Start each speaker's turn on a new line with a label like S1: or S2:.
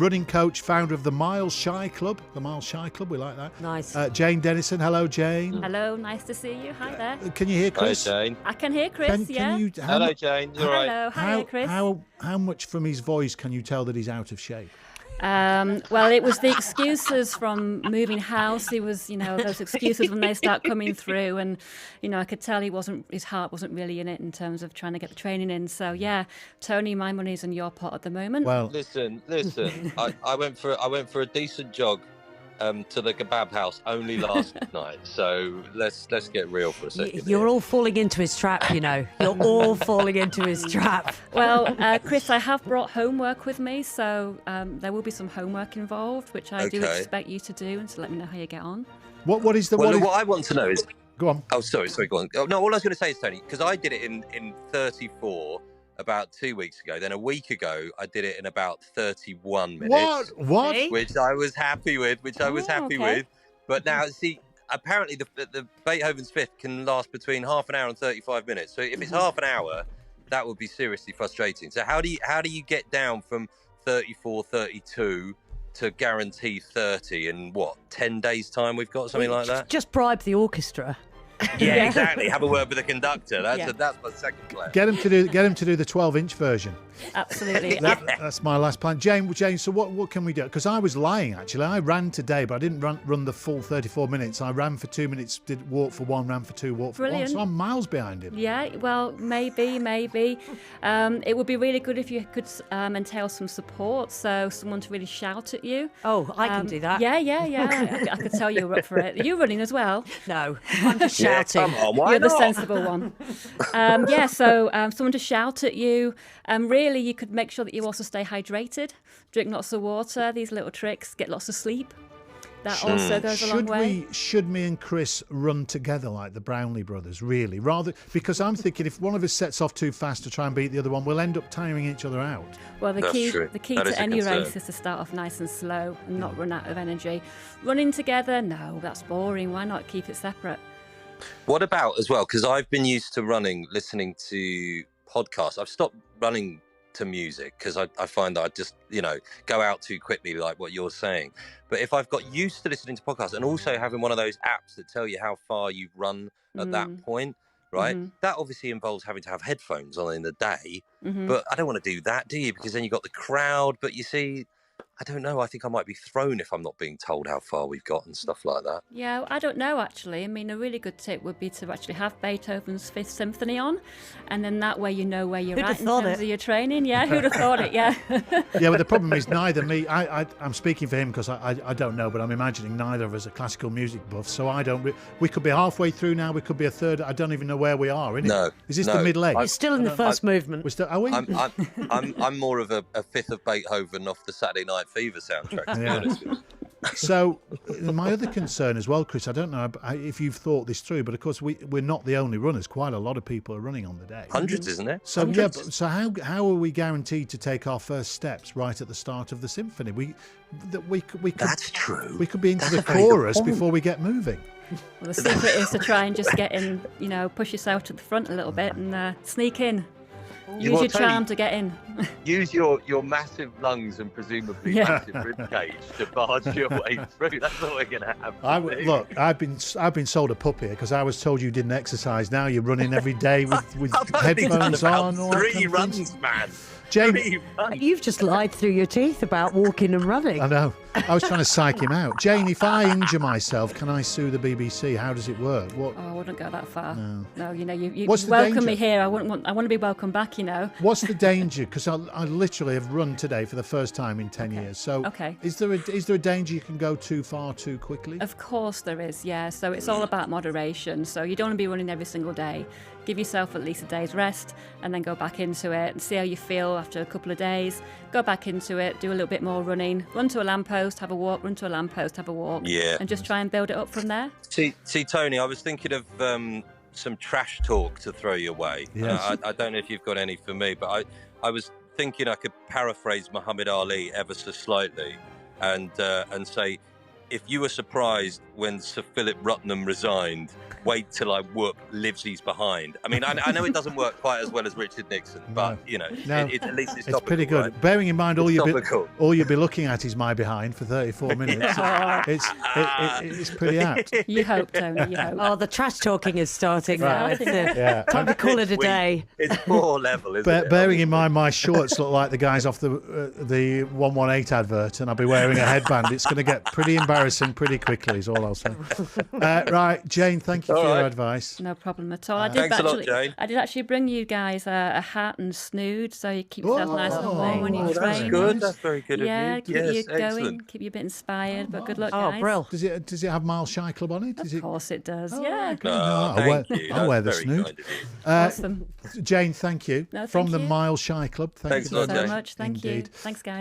S1: running coach, founder of the MileShyClub. The MileShyClub, we like that.
S2: Nice.
S1: Jane Dennison. Hello, Jane.
S3: Hello, nice to see you. Hi there.
S1: Can you hear Chris?
S4: Hi, Jane.
S3: I can hear Chris, yeah.
S4: Hello, Jane. You're right.
S3: Hello, hi, Chris.
S1: How much from his voice can you tell that he's out of shape?
S3: Well, it was the excuses from moving house. It was, those excuses when they start coming through, and I could tell his heart wasn't really in it in terms of trying to get the training in. So yeah, Tony, my money's in your pot at the moment.
S1: Well,
S4: listen. I went for a decent jog to the kebab house only last night. So let's get real for a second.
S2: You're all falling into his trap, You're all falling into his trap.
S3: Well, Chris, I have brought homework with me, so there will be some homework involved, which I do expect you to do, and to let me know how you get on.
S1: What is the?
S4: What I want to know is.
S1: Go on.
S4: Oh, sorry, go on. Oh, no, all I was going to say is, Tony, because I did it in 34 about 2 weeks ago. Then a week ago, I did it in about 31 minutes.
S1: What?
S4: Which I was happy with. But now, see, apparently the Beethoven's Fifth can last between half an hour and 35 minutes. So if it's half an hour, that would be seriously frustrating. So how do you get down from 34, 32 to guarantee 30 in 10 days time? We've got something like that.
S2: Just bribe the orchestra.
S4: Yeah, exactly. Have a word with the conductor. That's my second plan.
S1: Get him to do the 12-inch version.
S3: Absolutely.
S1: That's my last plan. Jane, so what can we do? Because I was lying, actually. I ran today, but I didn't run the full 34 minutes. I ran for 2 minutes, did walk for 1, ran for 2, walk for 1. So I'm miles behind him.
S3: Yeah, well, maybe. It would be really good if you could entail some support, so someone to really shout at you.
S2: Oh, I can do that.
S3: Yeah. I could tell you were up for it. Are you running as well?
S2: No, I'm just shouting.
S4: Come on, why
S3: You're
S4: not?
S3: the sensible one. So someone to shout at you. Really, you could make sure that you also stay hydrated, drink lots of water, these little tricks, get lots of sleep. That also goes a long way.
S1: Should me and Chris run together like the Brownlee brothers, really? Because I'm thinking if one of us sets off too fast to try and beat the other one, we'll end up tiring each other out.
S3: Well, the key to any
S4: concern.
S3: race is to start off nice and slow and not run out of energy. Running together, no, that's boring. Why not keep it separate?
S4: What about as well? Because I've been used to running, listening to podcasts. I've stopped running to music because I find that I just go out too quickly, like what you're saying. But if I've got used to listening to podcasts and also having one of those apps that tell you how far you've run at that point, right? That obviously involves having to have headphones on in the day. But I don't want to do that, do you? Because then you've got the crowd. But you see, I don't know. I think I might be thrown if I'm not being told how far we've got and stuff like that.
S3: Yeah, I don't know, actually. I mean, a really good tip would be to actually have Beethoven's Fifth Symphony on, and then that way you know where you're at in terms of your training. Yeah, who'd have thought it, yeah.
S1: Yeah, but the problem is neither me, I'm speaking for him because I don't know, but I'm imagining neither of us are classical music buffs, so we could be halfway through now, we could be a third, I don't even know where we are, innit?
S4: No.
S1: Is this the middle age?
S2: We're still in the first movement.
S1: We're still, are we?
S4: I'm more of a fifth of Beethoven off the Saturday Night Fever soundtrack, to be honest with you.
S1: So my other concern as well, Chris, I don't know if you've thought this through, but of course we're not the only runners. Quite a lot of people are running on the day.
S4: Hundreds, isn't there?
S1: So
S4: Hundreds.
S1: so how are we guaranteed to take our first steps right at the start of the symphony? We could.
S4: That's true.
S1: We could be into the chorus before we get moving.
S3: Well, the secret is to try and just get in, push yourself to the front a little bit and sneak in. Use your charm to get in.
S4: Use your massive lungs and presumably massive ribcage to barge your way through. That's what we're going to have.
S1: Look, I've been sold a pup here because I was told you didn't exercise. Now you're running every day with headphones on.
S4: Three runs, man.
S1: Jane,
S2: you've just lied through your teeth about walking and running.
S1: I know. I was trying to psych him out. Jane, if I injure myself, can I sue the BBC? How does it work?
S3: Oh, I wouldn't go that far. No, you
S1: What's the
S3: welcome
S1: danger?
S3: me here. I want to be welcome back,
S1: What's the danger? Because I literally have run today for the first time in 10 years. So is there a danger you can go too far too quickly?
S3: Of course there is, yeah. So it's all about moderation. So you don't want to be running every single day. Give yourself at least a day's rest and then go back into it and see how you feel after a couple of days. Go back into it, do a little bit more running, run to a lamppost, have a walk, run to a lamppost, have a walk, and just try and build it up from there.
S4: See, Tony, I was thinking of some trash talk to throw your way.
S1: Yes.
S4: I don't know if you've got any for me, but I was thinking I could paraphrase Muhammad Ali ever so slightly and say, if you were surprised when Sir Philip Rutnam resigned, wait till I whoop Livesey's behind. I mean, I know it doesn't work quite as well as Richard Nixon, but at least it's topical,
S1: pretty good.
S4: Right?
S1: Bearing in mind all you'll be looking at is my behind for 34 minutes. It's pretty apt.
S3: You hope, Tony. You hope.
S2: Oh, the trash talking is starting now.
S3: Right.
S2: It's time to call it a day.
S4: It's poor level, isn't it?
S1: Bearing in mind my shorts look like the guys off the 118 advert, and I'll be wearing a headband. It's going to get pretty embarrassing pretty quickly, is all I'll say. Right, Jane, thank you for your advice.
S3: No problem at all.
S4: Thanks a lot, Jane.
S3: I did actually bring you guys a hat and snood, so you keep yourself nice and warm when you're training.
S4: That's good. That's very good
S3: yeah,
S4: of you.
S3: keep you
S4: Excellent.
S3: going, keep you a bit inspired. But good luck,
S2: Oh,
S3: guys.
S2: brill.
S1: Does it have MileShyClub on it?
S3: Of course it does. Yeah.
S4: Thank you.
S1: I'll wear the
S4: That's very
S1: snood.
S4: kind of you.
S3: Awesome.
S1: Jane, thank you.
S3: No,
S1: From
S3: thank
S1: the
S3: you.
S1: MileShyClub.
S4: Thanks a
S3: So
S4: lot, Jane.
S3: much. Thank you.
S1: Indeed.
S3: Thanks, guys.